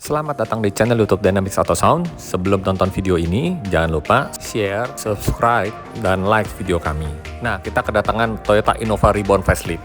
Selamat datang di channel YouTube Dynamics Auto Sound. Sebelum nonton video ini, jangan lupa share, subscribe, dan like video kami. Nah, kita kedatangan Toyota Innova Reborn Facelift.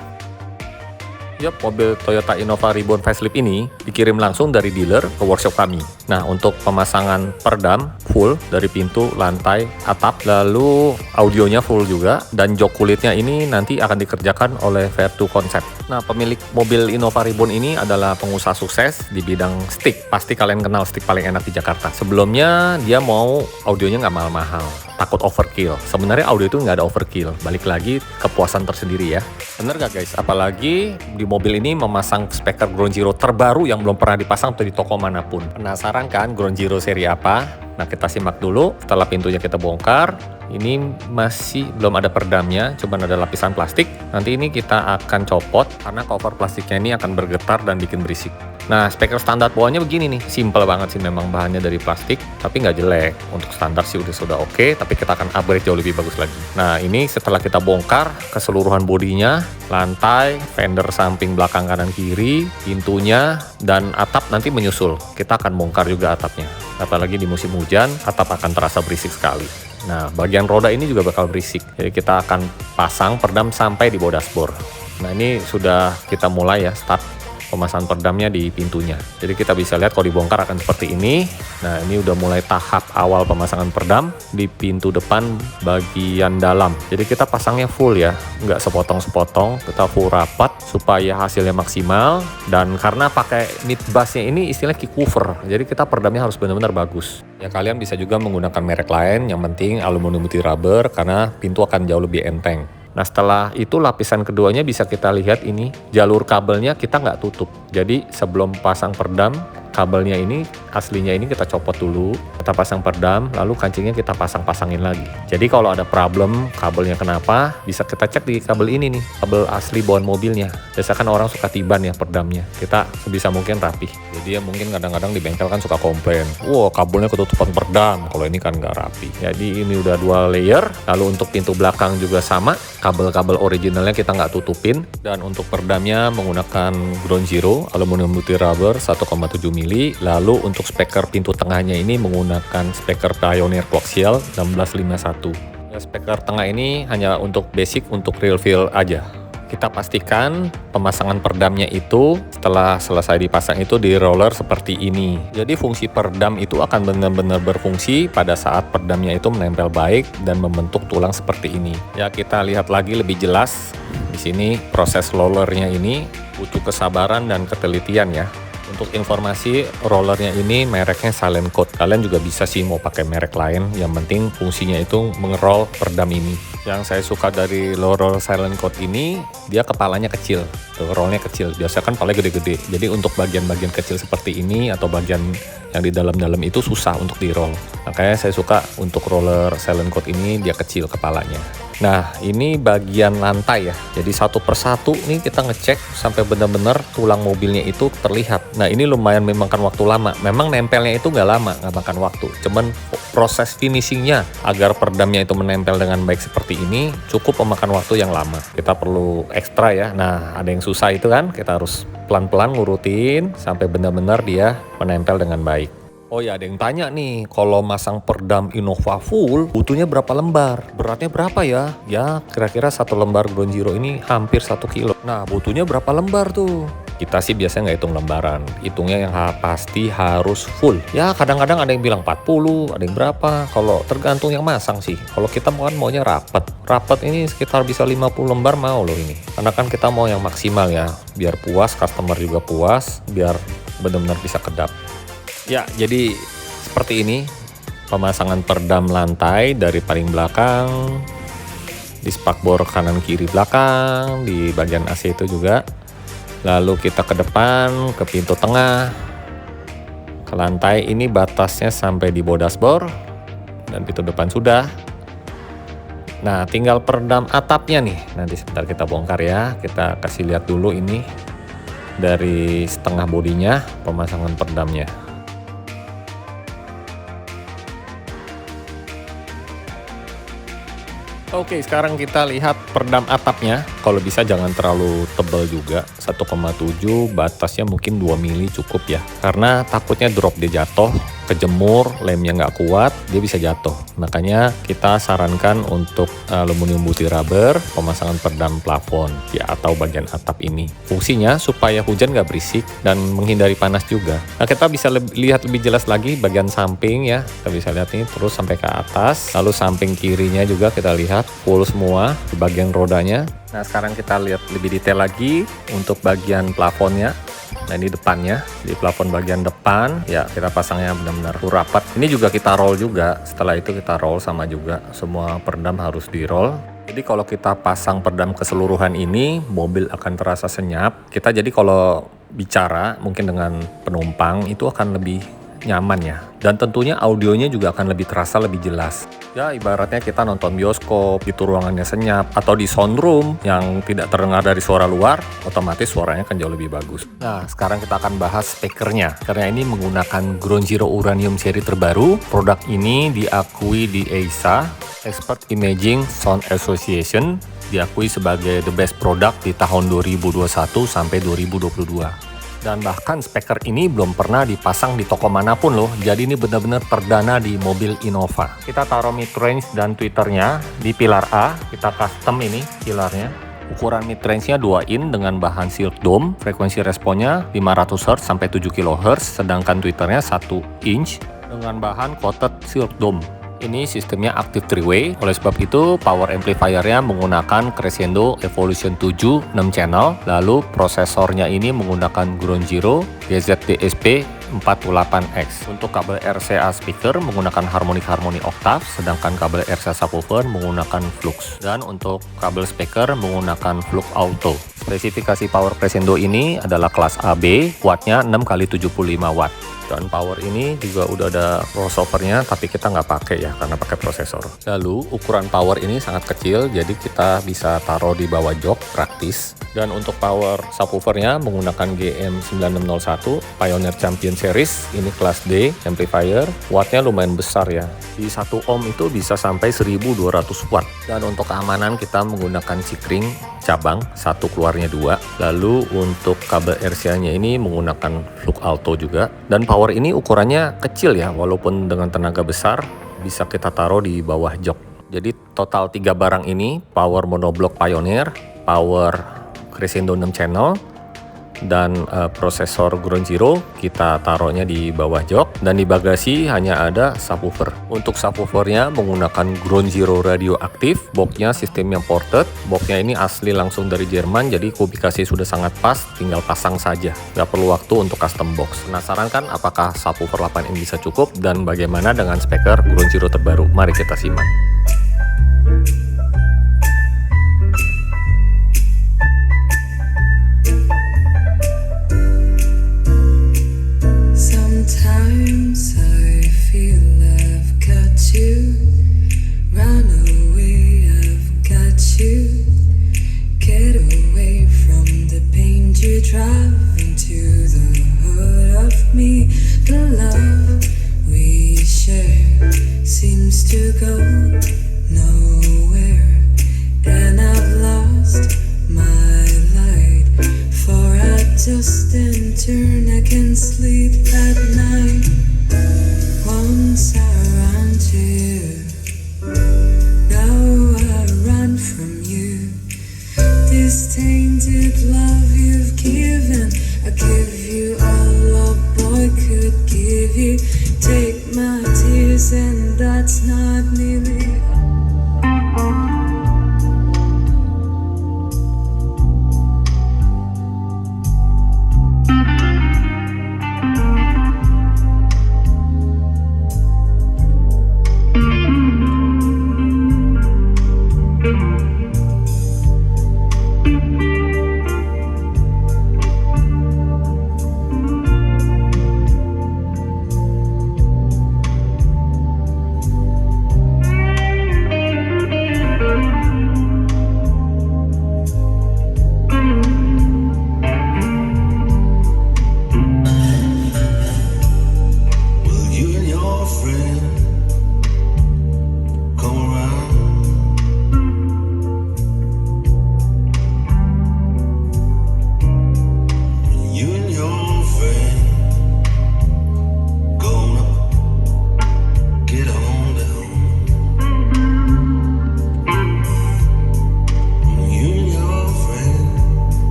Yap, mobil Toyota Innova Reborn Facelift ini dikirim langsung dari dealer ke workshop kami. Nah, untuk pemasangan peredam full dari pintu, lantai, atap, lalu audionya full juga, dan jok kulitnya ini nanti akan dikerjakan oleh Vertu Concept. Nah, pemilik mobil Innova Reborn ini adalah pengusaha sukses di bidang stick. Pasti kalian kenal stick paling enak di Jakarta. Sebelumnya dia mau audionya nggak mahal-mahal, takut overkill. Sebenarnya audio itu nggak ada overkill, balik lagi kepuasan tersendiri ya. Bener gak guys? Apalagi di mobil ini memasang speaker Ground Zero terbaru yang belum pernah dipasang di toko manapun. Penasaran kan Ground Zero seri apa? Nah, kita simak dulu. Setelah pintunya kita bongkar, ini masih belum ada peredamnya, cuma ada lapisan plastik. Nanti ini kita akan copot karena cover plastiknya ini akan bergetar dan bikin berisik. Nah, speaker standar bawahnya begini nih, simple banget sih, memang bahannya dari plastik, tapi nggak jelek. Untuk standar sih sudah oke, tapi kita akan upgrade jauh lebih bagus lagi. Nah, ini setelah kita bongkar keseluruhan bodinya, lantai, fender samping belakang kanan kiri, pintunya, dan atap nanti menyusul. Kita akan bongkar juga atapnya. Apalagi di musim hujan, atap akan terasa berisik sekali. Nah, bagian roda ini juga bakal berisik. Jadi kita akan pasang peredam sampai di bawah dashboard. Nah, ini sudah kita mulai ya, start pemasangan peredamnya di pintunya. Jadi kita bisa lihat kalau dibongkar akan seperti ini. Nah, ini udah mulai tahap awal pemasangan peredam di pintu depan bagian dalam. Jadi kita pasangnya full ya, nggak sepotong-sepotong, kita full rapat supaya hasilnya maksimal. Dan karena pakai mid bassnya ini istilah kick woofer, jadi kita peredamnya harus benar-benar bagus. Ya, kalian bisa juga menggunakan merek lain, yang penting aluminium multi rubber karena pintu akan jauh lebih enteng. Nah, setelah itu lapisan keduanya bisa kita lihat ini jalur kabelnya kita nggak tutup. Jadi sebelum pasang peredam, kabelnya ini aslinya ini kita copot dulu, kita pasang peredam, lalu kancingnya kita pasang-pasangin lagi. Jadi kalau ada problem kabelnya kenapa, bisa kita cek di kabel ini nih, kabel asli bawaan mobilnya. Biasanya kan orang suka tiban ya peredamnya, kita sebisa mungkin rapih. Jadi ya mungkin kadang-kadang di bengkel kan suka komplain, wow kabelnya ketutupan peredam, kalau ini kan nggak rapi. Jadi ini udah 2 layer. Lalu untuk pintu belakang juga sama, kabel-kabel originalnya kita nggak tutupin. Dan untuk peredamnya menggunakan Ground Zero aluminium multi rubber 1,7 mili. Lalu untuk speaker pintu tengahnya ini menggunakan speaker Pioneer Coaxial 1651. Ya, speaker tengah ini hanya untuk basic, untuk real feel aja. Kita pastikan pemasangan peredamnya itu setelah selesai dipasang itu di roller seperti ini. Jadi fungsi peredam itu akan benar-benar berfungsi pada saat peredamnya itu menempel baik dan membentuk tulang seperti ini. Ya, kita lihat lagi lebih jelas. Di sini proses rollernya ini butuh kesabaran dan ketelitian ya. Untuk informasi, rollernya ini mereknya Silent Coat. Kalian juga bisa sih mau pakai merek lain, yang penting fungsinya itu mengerol peredam ini. Yang saya suka dari roller Silent Coat ini, dia kepalanya kecil, tuh rollnya kecil. Biasanya kan kepalanya gede-gede. Jadi untuk bagian-bagian kecil seperti ini atau bagian yang di dalam-dalam itu susah untuk di roll. Makanya saya suka untuk roller Silent Coat ini, dia kecil kepalanya. Nah, ini bagian lantai ya. Jadi satu persatu nih kita ngecek sampai benar-benar tulang mobilnya itu terlihat. Nah, ini lumayan memakan waktu lama. Memang nempelnya itu nggak lama, nggak makan waktu. Cuman proses finishingnya agar peredamnya itu menempel dengan baik seperti ini cukup memakan waktu yang lama. Kita perlu ekstra ya. Nah, ada yang susah itu kan. Kita harus pelan-pelan ngurutin sampai benar-benar dia menempel dengan baik. Oh ya, ada yang tanya nih, kalau masang peredam Innova full, butuhnya berapa lembar? Beratnya berapa ya? Ya, kira-kira 1 lembar Ground Zero ini hampir 1 kilo. Nah, butuhnya berapa lembar tuh? Kita sih biasanya nggak hitung lembaran, hitungnya yang pasti harus full. Ya, kadang-kadang ada yang bilang 40, ada yang berapa. Kalau tergantung yang masang sih. Kalau kita maunya rapet. Rapet ini sekitar bisa 50 lembar mau loh ini. Karena kan kita mau yang maksimal ya, biar puas, customer juga puas, biar benar-benar bisa kedap. Ya, jadi seperti ini pemasangan peredam lantai dari paling belakang, di spakbor kanan kiri belakang, di bagian AC itu juga. Lalu kita ke depan, ke pintu tengah, ke lantai ini batasnya sampai di bawah dashboard, dan pintu depan sudah. Nah, tinggal peredam atapnya nih. Nanti sebentar kita bongkar ya, kita kasih lihat dulu ini dari setengah bodinya pemasangan peredamnya. Oke, sekarang kita lihat peredam atapnya. Kalau bisa jangan terlalu tebal juga, 1,7, batasnya mungkin 2 mili cukup ya. Karena takutnya drop dia jatuh, kejemur, lemnya nggak kuat, dia bisa jatuh. Makanya kita sarankan untuk aluminium putih rubber, pemasangan peredam plafon ya, atau bagian atap ini. Fungsinya supaya hujan nggak berisik dan menghindari panas juga. Nah, kita bisa lihat lebih jelas lagi bagian samping ya. Kita bisa lihat ini terus sampai ke atas. Lalu samping kirinya juga kita lihat full semua di bagian rodanya. Nah, sekarang kita lihat lebih detail lagi untuk bagian plafonnya. Nah, ini depannya, di plafon bagian depan ya, kita pasangnya benar-benar rapat. Ini juga kita roll juga. Setelah itu kita roll sama juga, semua peredam harus di roll. Jadi kalau kita pasang peredam keseluruhan ini, mobil akan terasa senyap. Kita jadi kalau bicara mungkin dengan penumpang itu akan lebih nyaman ya, dan tentunya audionya juga akan lebih terasa lebih jelas ya. Ibaratnya kita nonton bioskop, itu ruangannya senyap, atau di soundroom yang tidak terdengar dari suara luar, otomatis suaranya akan jauh lebih bagus. Nah, sekarang kita akan bahas speakernya, karena ini menggunakan Ground Zero Uranium seri terbaru. Produk ini diakui di EISA, Expert Imaging Sound Association, diakui sebagai the best product di tahun 2021 sampai 2022. Dan bahkan speaker ini belum pernah dipasang di toko manapun loh. Jadi ini benar-benar perdana di mobil Innova. Kita taruh mid-range dan tweeternya di pilar A. Kita custom ini pilarnya. Ukuran mid-range-nya 2 in dengan bahan silk dome. Frekuensi responnya 500 Hz sampai 7 kHz. Sedangkan tweeternya 1 inch dengan bahan coated silk dome. Ini sistemnya active 3-way, oleh sebab itu power amplifier-nya menggunakan Crescendo Evolution 7 6 channel, lalu prosesornya ini menggunakan Ground Zero GZDSP 48X. Untuk kabel RCA speaker menggunakan harmonic octave, sedangkan kabel RCA subwoofer menggunakan flux. Dan untuk kabel speaker menggunakan flux auto. Spesifikasi power Crescendo ini adalah kelas AB, wattnya 6x75 watt. Dan power ini juga udah ada crossovernya, tapi kita nggak pakai ya karena pakai prosesor. Lalu ukuran power ini sangat kecil, jadi kita bisa taruh di bawah jok, praktis. Dan untuk power subwoofernya menggunakan GM9601 Pioneer Champion Series, ini kelas D amplifier, wattnya lumayan besar ya. Di 1 ohm itu bisa sampai 1200 watt. Dan untuk keamanan kita menggunakan C-ring cabang, satu keluarnya 2. Lalu untuk kabel RCA-nya ini menggunakan flux auto juga. Dan power ini ukurannya kecil ya, walaupun dengan tenaga besar bisa kita taruh di bawah jok. Jadi total 3 barang ini, power monoblock Pioneer, power Crescendo 6 channel, dan prosesor Ground Zero kita taruhnya di bawah jok. Dan di bagasi hanya ada subwoofer. Untuk subwoofernya menggunakan Ground Zero radio aktif, boxnya sistem yang ported. Boxnya ini asli langsung dari Jerman, jadi kubikasi sudah sangat pas, tinggal pasang saja, nggak perlu waktu untuk custom box. Penasaran kan apakah subwoofer 8 in bisa cukup, dan bagaimana dengan speaker Ground Zero terbaru? Mari kita simak. Sometimes I feel I've got to run away, I've got to get away from the pain you drive into the heart of me. The love we share seems to go nowhere, and I've lost my light, for I just and turn, I can't sleep at night. Once I ran to you, now I run from you. This tainted love you've given, I give you all a boy could give you. Take my tears and that's not nearly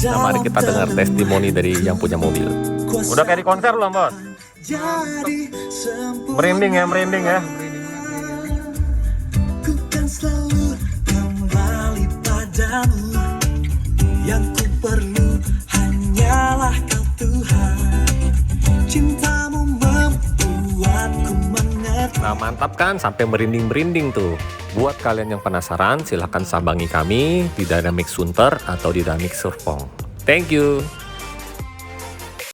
Nah, mari kita dengar testimoni dari yang punya mobil. Udah kayak di konser belum, Bos? Merinding ya, merinding ya. Ku kan selalu kembali padamu. Yang ku perlu hanyalah kau Tuhan. Cintamu membuatku mengerti. Nah, mantap kan? Sampai merinding-merinding tuh. Buat kalian yang penasaran, silahkan sambangi kami di Dynamic Sunter atau di Dynamic Serpong. Thank you.